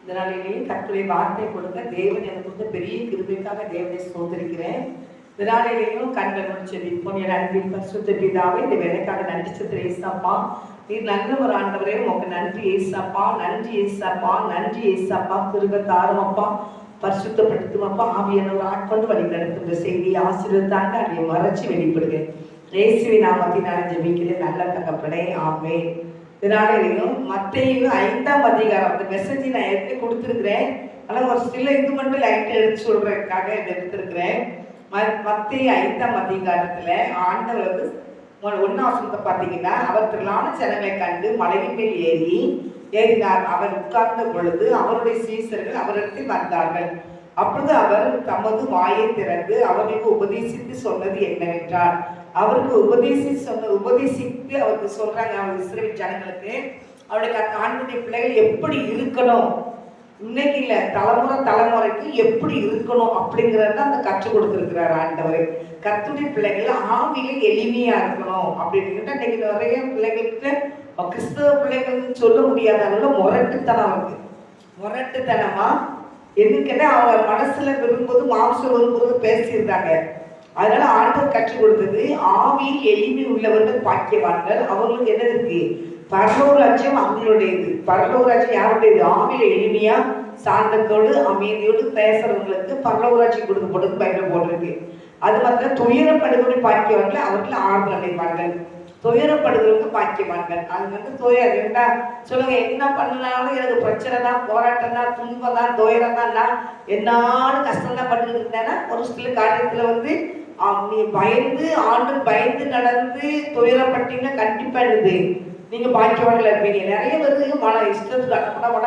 இந்த நாளிலேயே கர்த்தருடைய வார்த்தை கொடுக்க தேவன் எனக்கு கொடுத்த பெரிய கிருபைக்காக தேவனை ஸ்தோத்திரிக்கிறேன். இந்த நாளிலேயும் கண்கள் முடிச்சு செபிப்போம். என் அன்பின் பரிசுத்த பிதாவே, இந்த வேலைக்காக நன்றி செலுத்துகிறேன் ஏசப்பா. நீர் நல்லவர் ஆண்டவரே, உமக்கு நன்றி ஏசப்பா, நன்றி ஏசப்பா, நன்றி ஏசப்பா. கிருபை தாரும் அப்பா, பரிசுத்தப்படுத்தும் அப்பா. ஆவியானவர் ஆட்கொண்டு வழி நடத்தும் இந்த செய்தியை ஆசீர்வதித்தாங்க, அதை மறைச்சு வெளிப்படுகிறேன். இயேசுவின் நாமத்தினால ஜெபிக்கிறேன் நல்ல தகப்பனே, ஆமென். இதனாலேயும் மத்தேயு 5ஆம் அதிகாரம் அந்த மெசேஜ் நான் ஏற்கனவே கொடுத்துருக்கிறேன். ஆனால் ஒரு சில இது மட்டும் லைட்டை எடுத்து சொல்றதுக்காக இதை எடுத்திருக்கிறேன். மத்தேயு 5ஆம் அதிகாரத்துல ஆண்டவர் வந்து 1ஆம் வசனத்தை பார்த்தீங்கன்னா, அவர் திரளான ஜனங்களை கண்டு மலையின் மேல் ஏறினார். அவர் உட்கார்ந்த பொழுது அவருடைய சீசர்கள் அவரிடத்தில் வந்தார்கள். அப்பொழுது அவர் தமது வாயை திறந்து அவர்களுக்கு உபதேசித்து சொன்னது என்னவென்றால், அவருக்கு உபதேசித்து அவருக்கு சொல்றாங்க, அவர் இஸ்ரவேல் ஜனங்களுக்கு அவருடைய ஆண்டுடைய பிள்ளைகள் எப்படி இருக்கணும், இன்னைக்கு இல்லை தலைமுறைக்கு எப்படி இருக்கணும் அப்படிங்கிறத அந்த கற்றுக் கொடுத்துருக்கிறார் ஆண்டவர். கர்த்தருடைய பிள்ளைகள் ஆவியில எளிமையா இருக்கணும் அப்படின்னு இன்னைக்கு நிறைய பிள்ளைகளுக்கு கிறிஸ்தவ பிள்ளைகள்னு சொல்ல முடியாத அளவுல முரட்டுத்தனம் இருக்கு. முரட்டுத்தனமா எதுக்கிட்ட அவங்க மனசுல விரும்புவது மாம்சம் விரும்புவது பேசியிருந்தாங்க. அதனால ஆண்டவர் கற்றுக் கொடுத்தது, ஆவியில் எளிமை உள்ளவர்கள் பாக்கியவான்கள், அவங்களுக்கு என்ன இருக்கு, பரலோக ராஜ்யம் அவங்களுடையது. பரலோக ராஜ்யம் யாருடையது? ஆவியில எளிமையா சாந்தத்தோடு அமைதியோடு பேசுறவங்களுக்கு பரலோக ராஜ்யம் கொடுக்கப்படும் பைபிள் போட்டிருக்கு. அது மாத்திரம் துயரப்படுகிறவர்கள் பாக்கியவான்கள், அவர்கள் ஆறுதல் அடைவார்கள். துயரப்படுகிறவங்க பாக்கியவான்கள். அது வந்து துயரா சொல்லுங்க, என்ன பண்ணாலும் எனக்கு பிரச்சனை தான், போராட்டம் தான், துன்பம் தான், துயரம் தான், நான் என்னாலும் கஷ்டம் தான் பண்ணிட்டு இருந்தேன்னா ஒரு சில காரியத்துல வந்து நீ பயந்து நடந்து துயரப்பட்டீங்கன்னா கண்டிப்பா எழுது நீங்க பாக்கியவான்கள் இருப்பீங்க. நிறைய பேருக்கு இஷ்டத்துக்கு அட்டப்பட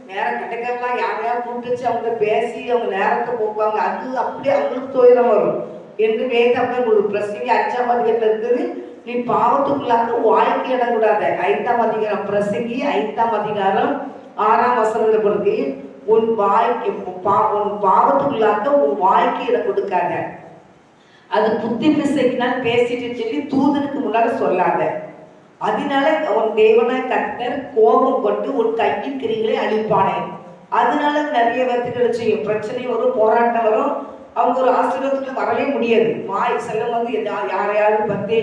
நேரம் கிடைக்கலாம், யாரையாவது கூப்பிட்டு அவங்க பேசி அவங்க நேரத்தை போக்குவாங்க. அது அப்படியே அவங்களுக்கு துயரம் வரும் என்று வேதம் உங்களுக்கு பிரசங்கி 5ஆம் அதிகாரத்துல இருக்குது. நீ பாவத்துக்குள்ளாக வாய்க்கு இடக்கூடாது. 5ஆம் அதிகாரம் பிரசங்கி 5ஆம் அதிகாரம் 6ஆம் வசனத்துல பொறுத்து உன் பாவத்துக்குள்ளாக உன் வாய்க்கு இடம் கொடுக்காத. அது புத்தி பிசைக்கினால் பேசிட்டு சொல்லி தூதனுக்கு முன்னால சொல்லாத. அதனால உன் தேவனாய் கர்த்தர் கோபம் கொண்டு உன் கையின் கிரிகளை அழிப்பானே. அதனால நிறைய பேர்த்துக்கு செய்யும் பிரச்சனை வரும், போராட்டம் வரும். அவங்க ஒரு ஆசீர்வாதத்துக்கு வரவே முடியாது. வாய் செல்லம் வந்து யாரையாவது பத்தி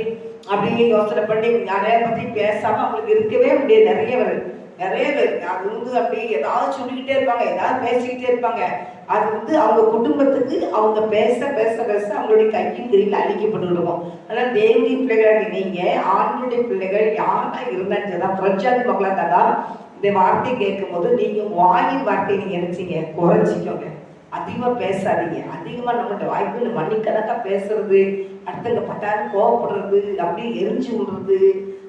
அப்படியே யோசனை பண்ணி யாரையாவது பத்தி பேசாம அவங்களுக்கு இருக்கவே முடியாது. நிறைய பேர் அது வந்து அப்படியே ஏதாவது சொல்லிக்கிட்டே இருப்பாங்க, ஏதாவது பேசிக்கிட்டே இருப்பாங்க. அது வந்து அவங்க குடும்பத்துக்கு அவங்க பேச பேச பேச அவங்களுடைய கையின் கிரியில் அழிக்கப்பட்டு இருக்கும். அதனால தேவனுடைய பிள்ளைகளாக நீங்க ஆண்களுடைய பிள்ளைகள் யாரா இருந்தாலும் பிரஜாதி மக்களா தான் இந்த வார்த்தையை கேட்கும் போது நீங்க வாயின் வார்த்தையை நீங்க நினைச்சீங்க குறைச்சிக்கோங்க. அதிகமா பேசாதீங்க. அதிகமா நம்மகிட்ட வாய்ப்பு மணிக்கணக்கா பேசுறது, அடுத்தவங்க பட்டாலும் கோவப்படுறது, அப்படியே எரிஞ்சு விடுறது,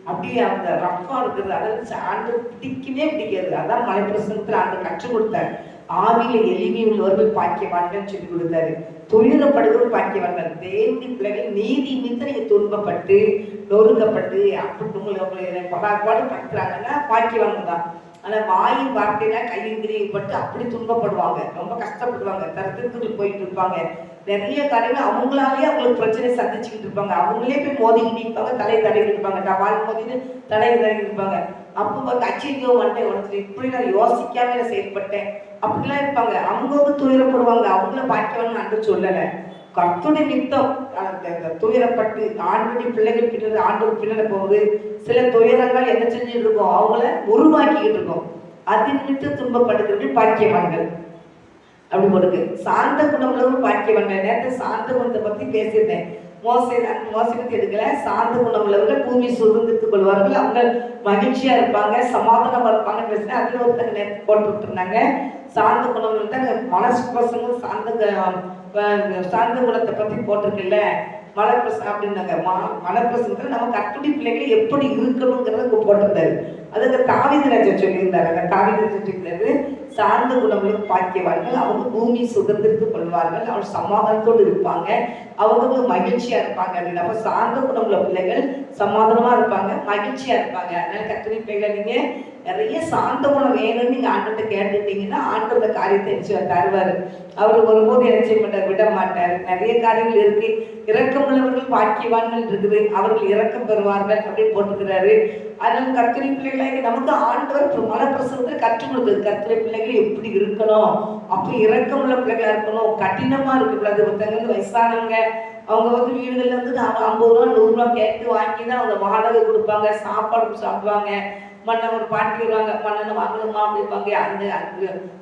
அப்படியே அந்த ரஃபா இருக்கிறது, அதாவது ஆண்டு பிடிக்கவே பிடிக்காது. அதான் மலை பிரசங்கத்துல ஆண்டு கற்றுக் கொடுத்தாரு. ஆவியில எளிமை உள்ளவர்கள் பாக்கியவான்கள் சொல்லி கொடுத்தாரு. துயரப்படுகிறவர்கள் பாக்கியவான்கள். தேவனுடைய பிள்ளைகள் நீதி மீது நீங்க துன்பப்பட்டு நொறுக்கப்பட்டு அப்படி உங்களை படாப்பாடு படுத்துறாங்கன்னா பாக்கியவான்கள் தான். ஆனா வாயின் வார்த்தையில கையின் கிரியப்பட்டு அப்படி துன்பப்படுவாங்க, ரொம்ப கஷ்டப்படுவாங்க, தரத்துக்கு போயிட்டு இருப்பாங்க. நிறைய காரியங்கள் அவங்களாலே அவங்களுக்கு பிரச்சனை சந்திச்சுக்கிட்டு இருப்பாங்க. அவங்களே போய் மோதிக்கிட்டு இருப்பாங்க, தலையை தடைக்கிட்டு இருப்பாங்க, டபால் மோதிட்டு தலையை தடைக்கிட்டு இருப்பாங்க. அப்போ வந்து அச்சரியோ வண்டே உடனே இப்படி நான் யோசிக்காம நான் செயல்பட்டேன் அப்படிலாம் இருப்பாங்க. அவங்க வந்து துயரப்படுவாங்க. அவங்கள பாக்கியவான்னு அன்று சொல்லலை. கர்த்தருடைய நிமித்தம் துயரப்பட்டு ஆண்டுடைய பிள்ளைகள் பின்னாடி ஆண்டோட பின்னாடி போகுது. சில துயரங்கள் என்ன செஞ்சுட்டு இருக்கோம், அவங்கள உருவாக்கிக்கிட்டு இருக்கோம். அது நிமித்தம் துன்பப்படுகிறது பாக்கியவான்கள் அப்படி போடுது. சாந்த குணமுள்ளவர்கள் பாக்கியவான்கள். நேரத்தை சாந்த குணத்தை பத்தி பேசியிருந்தேன். மோசத்தை எடுக்கல. சாந்த குணமுள்ளவர்கள் பூமி சுதந்திரத்துக் கொள்வார்கள், அவங்க மகிழ்ச்சியா இருப்பாங்க, சமாதானமா இருப்பாங்க பேசினேன். அதுல ஒருத்தங்க நேரத்தை போட்டு விட்டுருந்தாங்க. சாந்த குணம் இருந்தாங்க மனசு பசங்க சாந்த குணத்தை பத்தி போட்டிருக்குல்ல மலப்பிரசம் அப்படின்னாங்க. மலப்பிரசங்கத்துல நம்ம கட்டுடி பிள்ளைகள் எப்படி இருக்கணுங்கிறத போட்டிருந்தாரு. அதுக்கு தாவீது ராஜா சொல்லியிருந்தாரு. அந்த தாவீது ராஜா சொல்லியிருந்தாரு, சார்ந்த குணங்களுக்கு பாக்கியவார்கள், அவங்க பூமி சுதந்திரத்துக் கொள்வார்கள், அவங்க சமாதானத்தோடு இருப்பாங்க, அவங்க மகிழ்ச்சியா இருப்பாங்க அப்படின்னு. அப்ப சார்ந்த குணமுள்ள பிள்ளைகள் சமாதானமா இருப்பாங்க, மகிழ்ச்சியா இருப்பாங்க. அதனால கட்டுரை பிள்ளைகள் நீங்க நிறைய சாந்த குணம் வேணும்னு நீங்க ஆண்டவர்கிட்ட கேட்டுட்டீங்கன்னா ஆண்டவர் அந்த காரியத்தை தருவாரு. அவர் ஒருபோது என்ன செய்ய மாட்டார், விட மாட்டார். நிறைய காரியங்கள் இருக்கு. இரக்கம் உள்ளவர்கள் பாக்கியவான்கள் இருக்குது, அவர்கள் இரக்கம் பெறுவார்கள் அப்படின்னு போட்டுக்கிறாரு. அதனால கர்த்தரை பிள்ளைகளாக நமக்கு ஆண்டவர் மனப்பிரசனத்தை கற்றுக் கொடுத்தது. கர்த்தரை பிள்ளைகள் எப்படி இருக்கணும், அப்படி இரக்கம் உள்ள பிள்ளைகளா இருக்கணும், கடினமா இருக்கக்கூடாது. ஒருத்தங்க வயசானவங்க அவங்க வீடுகள்ல 50 ரூபா 100 ரூபா கேட்டு வாங்கி தான் அவங்க வாடகை கொடுப்பாங்க, சாப்பாடு சாப்பிடுவாங்க. மண்ணன் ஒரு பாட்டி வருவாங்க, மண்ணெண்ணை வாங்கணுமா அப்படிப்பாங்க, அந்த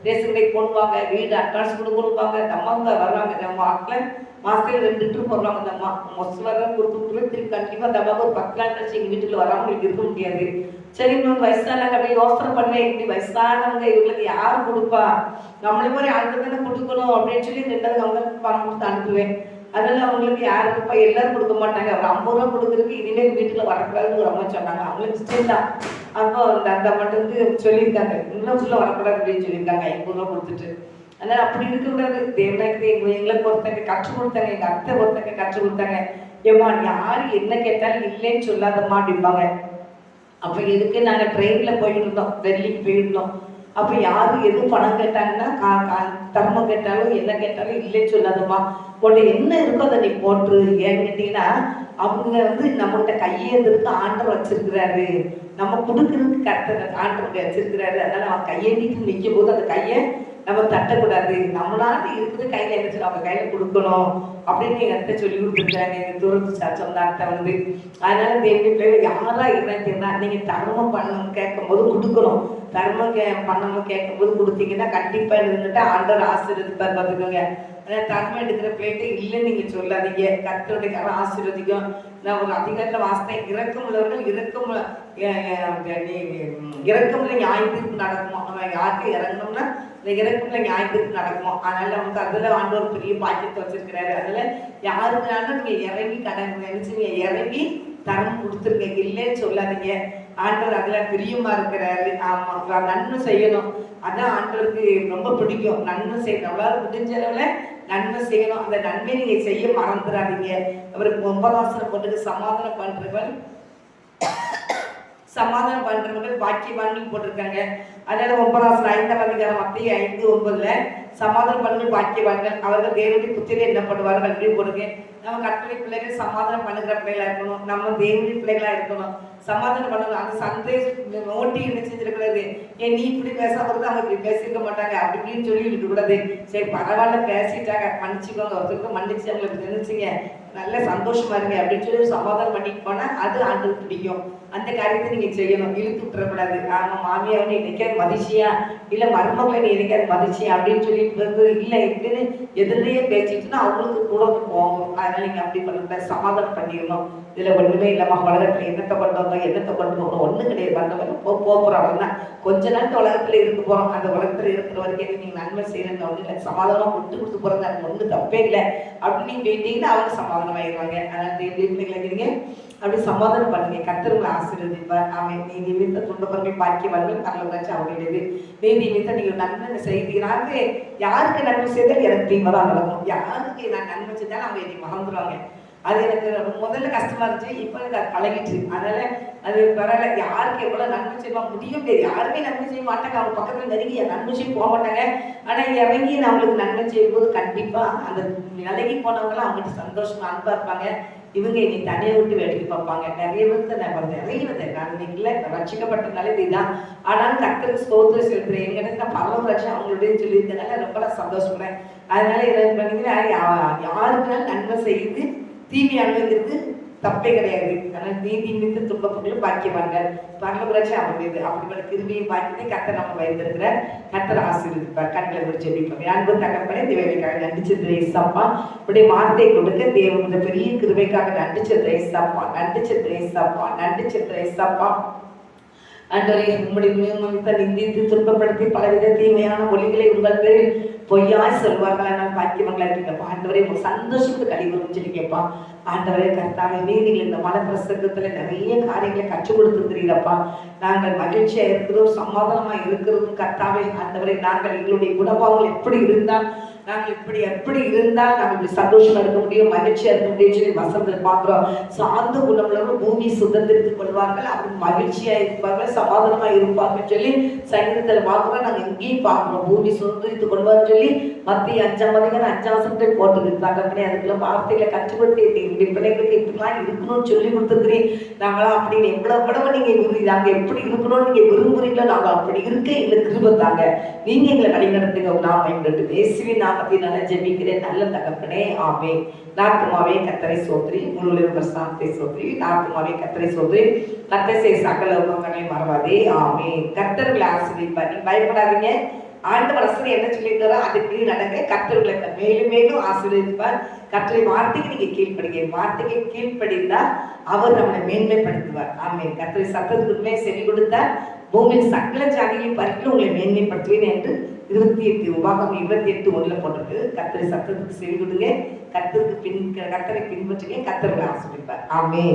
ரேஷன் கடைக்கு போடுவாங்க, வீடு அட்வான்ஸ் கொடுப்பாங்க. அந்த அம்மாவுங்க வர்றாங்க, நம்ம வாக்கில் மாசத்துல 2 ட்ரிப் வருவாங்க. அந்த அம்மா மொசு வர கொடுத்துட்டு திருப்பி கண்டிப்பா அந்த அம்மாவுக்கு ஒரு 10 நாள் கழிச்சு எங்க வீட்டுல வராமங்களுக்கு இருக்க முடியாது. சரி, இன்னொரு வயசானவங்க அப்படியே யோசனை பண்ணுவேன், இப்படி வயசானவங்க இவங்களுக்கு யார் கொடுப்பா, நம்மளே மாதிரி ஆளுக்கு தானே கொடுக்கணும் அப்படின்னு சொல்லி 2 அவங்க பணம் கொடுத்து அனுப்புவேன். அதனால அவங்களுக்கு யாருக்குப்பா எல்லாரும் கொடுக்க மாட்டாங்க. ஒரு 50 ரூபா கொடுக்குறதுக்கு இனிமேல் வீட்டுல வரக்கூடாதுன்னு ஒரு அம்மா சொன்னாங்க. அவங்களுக்கு இஷ்டம் தான். அப்போ அந்த மட்டும் சொல்லியிருக்காங்க, இன்னும் ஃபுல்லாக வரக்கூடாது அப்படின்னு சொல்லியிருக்காங்க 50 ரூபா கொடுத்துட்டு. அதனால அப்படி இருக்கக்கூடாது. தேவனாக்கு எங்களை பொறுத்தங்க கற்றுக் கொடுத்தாங்க, எங்க அத்தை பொறுத்தங்க கற்றுக் கொடுத்தாங்க. ஏமா யாரு என்ன கேட்டாலும் இல்லைன்னு சொல்லாதம்மா அப்படிம்பாங்க. அப்போ எதுக்கு நாங்கள் ட்ரெயினில் போயிட்டு இருந்தோம், டெல்லிக்கு போயிருந்தோம். அப்போ யாரும் எதுவும் பணம் கேட்டாங்கன்னா தர்மம் கேட்டாலும் என்ன கேட்டாலும் இல்லைன்னு சொல்லாதம்மா, உன்னை என்ன இருக்கோ அதை நீ போட்டுரு. ஏன்னு கேட்டீங்கன்னா அவங்க நம்மகிட்ட கையேந்திருக்கு ஆண்டவர் வச்சிருக்கிறாரு, நம்ம கொடுக்கறதுக்கு கர்த்தர் ஆண்டவர் வச்சிருக்கிறாரு. அதனால அவன் கையேந்திட்டு நிற்கும் போது அந்த கையை நம்ம தட்டக்கூடாது. நம்மளால இருக்குது கையில எடுத்து அவங்க கையில கொடுக்கணும் அப்படின்னு எங்க அத்தை சொல்லி கொடுத்துருக்காங்க. எங்க தூரத்து சொந்த அத்தை அதனால தேவனுடைய பிள்ளைகள் யாரா இருந்தா நீங்க தர்மம் பண்ணணும் கேட்கும் போது கொடுக்கணும். தர்மம் பண்ணணும் கேட்கும் போது கொடுத்தீங்கன்னா கண்டிப்பா இருந்துட்டு ஆண்டவர் ஆசீர்வதிப்பார். பார்த்துக்கோங்க. தர்மம் எடுக்கிற பிள்ளைகிட்ட இல்லைன்னு நீங்க சொல்லாதீங்க. கர்த்தருடைய ஆசீர்வதிக்கும். நான் ஒரு அதிகாரத்தில் வாசித்தேன், இரக்கம் உள்ளவர்கள் இரக்கம்ல நியாயத்திற்கு நடக்குமா. நம்ம யாருக்கு இறங்கணும்னா இந்த இறக்கம்ல நியாயத்திற்கு நடக்குமா. அதனால நமக்கு அதுல ஆண்டவர் பெரிய பாக்கியத்தை வச்சிருக்கிறாரு. அதனால யாருக்குனாலும் நீங்க இறங்கி நினைச்சு இறங்கி தரம் கொடுத்துருங்க, இல்லைன்னு சொல்லாதீங்க. ஆண்டவர் அதுல பிரியமா இருக்கிறாரு. ஆமா, நன்மை செய்யணும். அதான் ஆண்டவருக்கு ரொம்ப பிடிக்கும். நன்மை செய்யணும், நம்மளால முடிஞ்ச அளவுல நன்மை செய்யணும். அந்த நன்மை நீங்க செய்ய மறந்துடாதீங்க. அவருக்கு 9ஆம் வசனம் போட்டுக்கு சமாதானம் பண்றவர்கள் பாக்கியவான்கள் போட்டிருக்காங்க. அதனால 9ஆம் வசனம் 5ஆம் அதிகாரம் மத்தேயு 5:9 சமாதானம் பண்ணுங்கள் பாக்கியவான்கள், அவர்கள் தேவனுடைய புத்திரரை எண்ணப்படுவார்கள் அப்படின்னு போடுங்க. நம்ம கர்த்தருடைய பிள்ளைகள் சமாதானம் பண்ணுகிற பிள்ளைகளா இருக்கணும். நம்ம தேவனுடைய பிள்ளைகளா இருக்கணும். சமாதானம் பண்ணணும். அந்த சந்தேகம் ஓட்டி என்ன செஞ்சிருக்கிறது, ஏன் நீ இப்படி பேசாம இருந்தா அவங்க இப்படி பேசியிருக்க மாட்டாங்க அப்படி இப்படின்னு சொல்லி இருக்க கூடாது. சரி பரவாயில்ல பேசிட்டாங்க, மன்னிச்சுக்கோங்க, ஒருத்தருக்கு மன்னிச்சு அவங்களுக்கு நினைச்சிங்க, நல்ல சந்தோஷமா இருங்க அப்படின்னு சொல்லி சமாதானம் பண்ணிட்டு போனா அது ஆண்டுக்கு பிடிக்கும். அந்த காரியத்தை நீங்க செய்யணும், இழுத்து விட்டுறக்கூடாது. ஆமா, மாமியார் என்னைக்காவது மதிச்சியா, இல்ல மருமகளை நீ என்னைக்காவது மதிச்சியா அப்படின்னு சொல்லிட்டு இல்லை இப்படின்னு எதிரிலேயே பேசிட்டுன்னா அவங்களுக்கு கூட போகும். அதனால நீங்க அப்படி பண்ண சமாதானம் பண்ணிடணும். இதுல ஒண்ணுமே இல்லம்மா, உலகத்துல என்னத்தை கொண்டு வந்தோம் என்னத்தை கொண்டு போகணும் ஒண்ணு கிடையாது. வந்தவங்க போறோம் அப்படின்னா கொஞ்ச நேரத்து உலகத்துல இருக்க போறோம். அந்த உலகத்துல இருக்கிற வரைக்கும் நீங்க நன்மை செய்யணும்னு ஒண்ணு இல்லை, சமாதானம் விட்டு கொடுத்து போறது அது ஒண்ணு தப்பே இல்லை அப்படின்னு நீங்க போயிட்டீங்கன்னா அவங்க சமாதானம் ஆயிடுவாங்க. அதனால பிள்ளைங்க அப்படி சமாதானம் பண்ணுங்க. கர்த்தர்களை ஆசீர்வதிப்பார். ஆமென். நீ நிமித்த துன்பவர்கள் பாக்கியவான்கள் பரலோகராஜ்யம் அவருடையது. நீ நிமித்த நீங்க நன்மை செய்தீங்கன்னாங்க, யாருக்கு நன்மை செய்தால் எனக்கு தீமை தான் நடக்கும். யாருக்கு நான் நன்மை செய்தாலும் அவங்க என்னை மறந்துடுவாங்க. அது எனக்கு முதல்ல கஷ்டமா இருந்துச்சு, இப்போ எனக்கு அது பழகிட்டு. அதனால அது பரவாயில்ல. யாருக்கு எவ்வளவு நன்மை செய்வா முடியும் தெரியும். யாருமே நன்மை செய்ய மாட்டாங்க, அவங்க பக்கத்துல நெருங்கி நன்மை செய்ய போக மாட்டாங்க. ஆனா இறங்கி நம்மளுக்கு நன்மை செய்யும் போது கண்டிப்பா அந்த விலகி போனவங்களாம் அவங்ககிட்ட சந்தோஷமா அன்பா இருப்பாங்க. இவங்க என்னை தனியை விட்டு வேடிக்கை பார்ப்பாங்க. நிறைய பேருக்கு நான் இன்னைக்குல ரட்சிக்கப்பட்டதுனால இதுதான். ஆனாலும் கர்த்தருக்கு ஸ்தோத்திரம் செலுத்துறேன். எங்கிட்ட நான் பரலோகராஜ்யம் அவங்களுடைய சொல்லியிருந்தனால ரொம்ப நான் சந்தோஷப்படுறேன். அதனால இதை பண்ணிங்கன்னா யாருக்குனாலும் நன்மை செய்து தீமை அனுபவிக்கிறது தப்பே கிடையாது. அதனால நீதி மீது துன்பப்பட்டு பாக்கியவான்கள் பரலோகராஜ்யம் அவருடையது. அப்படிப்பட்ட கிருபையை பாக்கியத்தை கர்த்தர் நம்ம பயந்திருக்கிறார். கர்த்தர் ஆசீர்வதிப்பார். கண்களை விட்டு ஜெபிப்போம். அன்பு தகப்பனே, தேவனுக்காக நன்றிச்சது ஏசப்பா. இப்படி வார்த்தை கொடுக்க தேவனுடைய பெரிய கிருபைக்காக நன்றிச்சது ஏசப்பா, நன்றிச்சது ஏசப்பா, நன்றிச்சது ஏசப்பா. அன்றரை உங்களுடைய நியமனத்தை நிந்தித்து துன்பப்படுத்தி பலவித தீமையான மொழிகளை உங்கள் பேரில் பொய்யாய் சொல்வார்கள். நான் பாக்கியவங்களா இருக்கேன்ப்பா. ஆண்டவரே உங்க சந்தோஷத்துக்கு கழி குறிஞ்சிருக்கேப்பா. ஆண்டவரே கர்த்தாவே, நீதிகள் இந்த மன பிரசங்கத்துல நிறைய காரியங்களை கற்றுக் கொடுத்துருக்கிறீங்கப்பா. நாங்கள் மகிழ்ச்சியா இருக்கிறோம், சமாதானமா இருக்கிறதும் கர்த்தாவே. ஆண்டவரே, நாங்கள் எங்களுடைய குணபாவங்கள் எப்படி இருந்தால் நாங்கள் எப்படி இருந்தால் நாங்கள் இப்படி சந்தோஷமா இருக்க முடியும், மகிழ்ச்சியா இருக்க முடியும் சொல்லி வசனத்தில் பார்க்கிறோம். சார்ந்த குணமுள்ளவர்கள் பூமி சுதந்திரித்துக் கொள்வார்கள், அவங்க மகிழ்ச்சியா இருப்பார்கள், சமாதானமா இருப்பார்கள் சொல்லி சங்கீதத்தில் பார்க்கிறோம். நாங்கள் இங்கேயும் பார்க்கிறோம் பூமி சுதந்திரித்துக் கொள்வார் சொல்லி மத்திய 5 போட்டுருந்தாங்க. அதுக்குள்ள வார்த்தைகளை கற்றுக்கொடுத்து என்னுடைய பிள்ளைகளுக்கு இப்படிலாம் இருக்கணும்னு சொல்லி கொடுத்துருக்கிறேன். நாங்களாம் அப்படின்னு எவ்வளவு படம் நீங்க நாங்க எப்படி இருக்கணும்னு நீங்க விரும்புறீங்களோ நாங்க அப்படி இருக்க எங்களுக்கு கிருபை தாங்க, நீங்க எங்களை வழிநடத்துங்க. நாம எங்களுக்கு இயேசுவின் நாமத்தில் நான் ஜெபிக்கிறேன் நல்ல தகப்பனே, ஆமே. நாத்துமாவே கர்த்தரை சோத்ரி, முழு பிரசாந்தை சோத்ரி, நாத்துமாவே கர்த்தரை சோத்ரி, கர்த்தர் செய்த சகல உபகாரங்களை மறவாதே, ஆமே. கர்த்தர்களை ஆசீர்வதிப்பார். நீங்க பயப்படாதீங்க. ஆண்டவர் வசனம் என்ன சொல்லியிருந்தாரோ அதுக்கு நடங்க. கர்த்தர்களை மேலும் மேலும் ஆசீர்வதிப்பார். கர்த்தரை வார்த்தைக்கு நீங்க கீழ்ப்படுங்க. வார்த்தைக்கு கீழ்ப்படிந்தா அவர் நம்மளை மேன்மைப்படுத்துவார். ஆமே. கர்த்தரை சத்தத்துக்குள்ளே செவி கொடுத்தார். பூமியில் சகல ஜாதிகளையும் பறிக்கல உங்களை மேன்மைப்படுத்துவேன் என்று 28 உபாகம் 28:1 போட்டிருக்கு. கர்த்தரை சத்தத்துக்கு செவி கொடுங்க. கர்த்தரை பின்பற்றுங்க. கர்த்தர்களை ஆசீர்வதிப்பார். ஆமே.